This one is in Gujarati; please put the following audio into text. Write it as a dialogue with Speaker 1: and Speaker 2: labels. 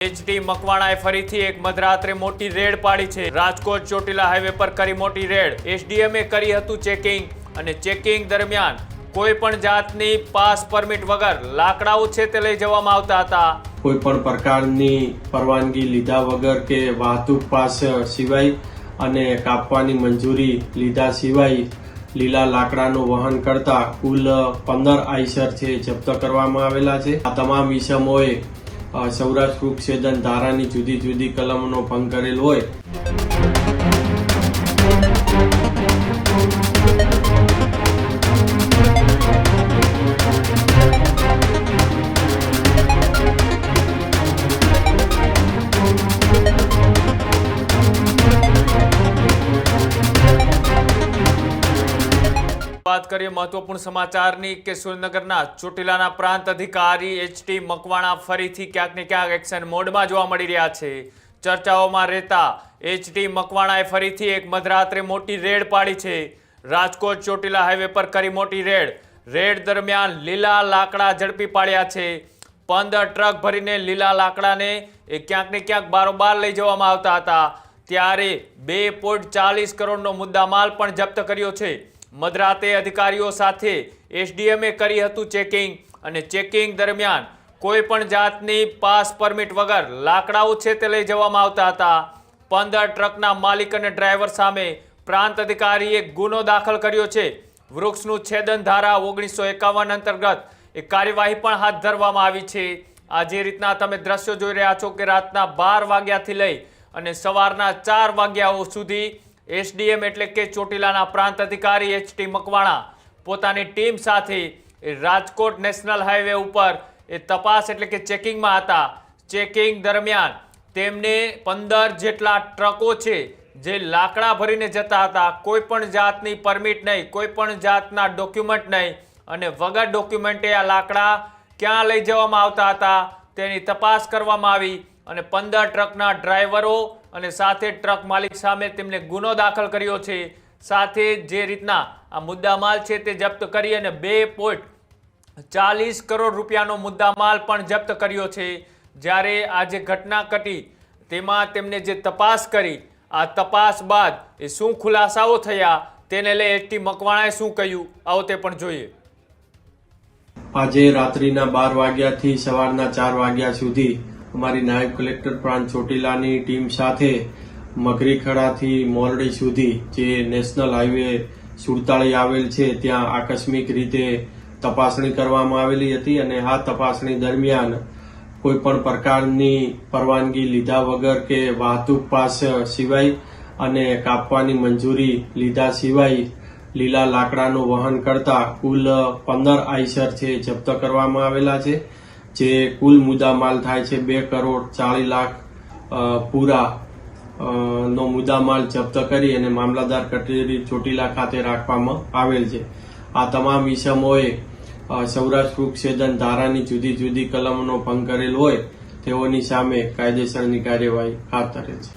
Speaker 1: એચટી મકવાણાએ ફરીથી એક મધરાત્રે મોટી રેડ પાડી છે। રાજકોટ ચોટીલા હાઈવે પર કરી મોટી રેડ। એસડીએમએ કરી હતું ચેકિંગ અને ચેકિંગ દરમિયાન કોઈ પણ જાતની પાસ પરમિટ વગર લાકડાઓ છે તે લઈ જવામાં આવતા હતા।
Speaker 2: કોઈ પણ પ્રકારની પરવાનગી લીધા વગર કે વાહતુક પાસ સિવાય અને કાપવાની મંજૂરી લીધા સિવાય લીલા લાકડાનું વહન કરતા કુલ 15 આઈસર છે જપ્ત કરવામાં આવેલા છે। આ તમામ ઇસમોએ સૌરાષ્ટ્ર વૃક્ષછેદન ધારાની જુદી જુદી કલમનો ભંગ કરેલ હોય।
Speaker 1: बात करिए महत्वपूर्ण समाचारनी के सुरेन्द्रनगरना ચોટીલાના પ્રાંત અધિકારી એચટી મકવાણા ફરીથી ક્યાંક ને ક્યાંક એક્શન મોડમાં જોવા મળી રહ્યા છે। ચર્ચાઓમાં રહેતા એચટી મકવાણાએ ફરીથી એક મધરાત્રે મોટી રેડ પાડી છે। રાજકોટ ચોટીલા હાઈવે પર કરી મોટી રેડ દરમિયાન લીલા લાકડા ઝડપી પાડ્યા છે। 15 ટ્રક ભરીને લીલા લાકડાને ક્યાંક ને ક્યાંક બારોબાર લઈ જવામાં આવતા હતા। ત્યારે 2.40 કરોડનો મુદ્દામાલ પણ જપ્ત કર્યો છે। મધરાતે અધિકારીઓ સાથે એસડીએમએ કરી હતું ચેકિંગ અને ચેકિંગ દરમિયાન કોઈ પણ જાતની પાસ પરમિટ વગર લાકડાઓ છે તે લઈ જવામાં આવતા હતા। 15 ટ્રકના માલિક અને ડ્રાઈવર સામે પ્રાંત અધિકારીએ ગુનો દાખલ કર્યો છે। વૃક્ષનું છેદન ધારા 1951 અંતર્ગત કાર્યવાહી પણ હાથ ધરવામાં આવી છે। આ જે રીતના તમે દ્રશ્યો જોઈ રહ્યા છો કે રાતના 12 વાગ્યાથી લઈ અને સવારના 4 વાગ્યા સુધી એસડીએમ એટલે કે ચોટીલાના પ્રાંત અધિકારી એચટી મકવાણા પોતાની ટીમ સાથે રાજકોટ નેશનલ હાઈવે ઉપર તપાસ એટલે કે ચેકિંગમાં હતા। ચેકિંગ દરમિયાન તેમને 15 જેટલા ટ્રકો છે જે લાકડા ભરીને જતા હતા, કોઈ પણ જાતની પરમિટ નહીં, કોઈ પણ જાતના ડોક્યુમેન્ટ નહીં અને વગર ડોક્યુમેન્ટે આ લાકડા ક્યાં લઈ જવામાં આવતા હતા તેની તપાસ કરવામાં આવી અને 15 ટ્રકના ડ્રાઈવરો અને સાથે ટ્રક માલિક સામે તેમને ગુનો દાખલ કર્યો છે। સાથે જે રીતના આ મુદ્દામાલ છે તે જપ્ત કરી અને 2.40 કરોડ રૂપિયાનો મુદ્દામાલ પણ જપ્ત કર્યો છે। જ્યારે આ જે ઘટના ઘટી તેમાં તેમને જે તપાસ કરી, આ તપાસ બાદ શું ખુલાસાઓ થયા તેને લઈ એચટી મકવાણાએ શું કહ્યું આવો તે પણ જોઈએ।
Speaker 2: આજે રાત્રિના 12 વાગ્યાથી સવારના 4 વાગ્યા સુધી અમારી નાયબ કલેક્ટર પ્રાંત ચોટીલાની ટીમ સાથે મગરીખડાથી મોરડી સુધી જે નેશનલ હાઈવે 47 આવેલ છે ત્યાં આકસ્મિક રીતે તપાસણી કરવામાં આવેલી હતી અને આ તપાસણી દરમિયાન કોઈ પણ પ્રકારની પરવાનગી લીધા વગર કે વાહતુક પાસ સિવાય અને કાપવાની મંજૂરી લીધા સિવાય લીલા લાકડાનું વહન કરતા કુલ 15 આઈસર છે જપ્ત કરવામાં આવેલા છે। જે કુલ મુદ્દામાલ થાય છે 2.40 કરોડ પૂરા નો મુદ્દામાલ જપ્ત કરી અને મામલતદાર કચેરી ચોટીલા ખાતે રાખવામાં આવેલ છે। આ તમામ ઇસમોએ સૌરાષ્ટ્ર વૃક્ષછેદન ધારાની જુદી જુદી કલમનો ભંગ કરેલ હોય તેઓની સામે કાયદેસરની કાર્યવાહી હાથ ધરેલ છે।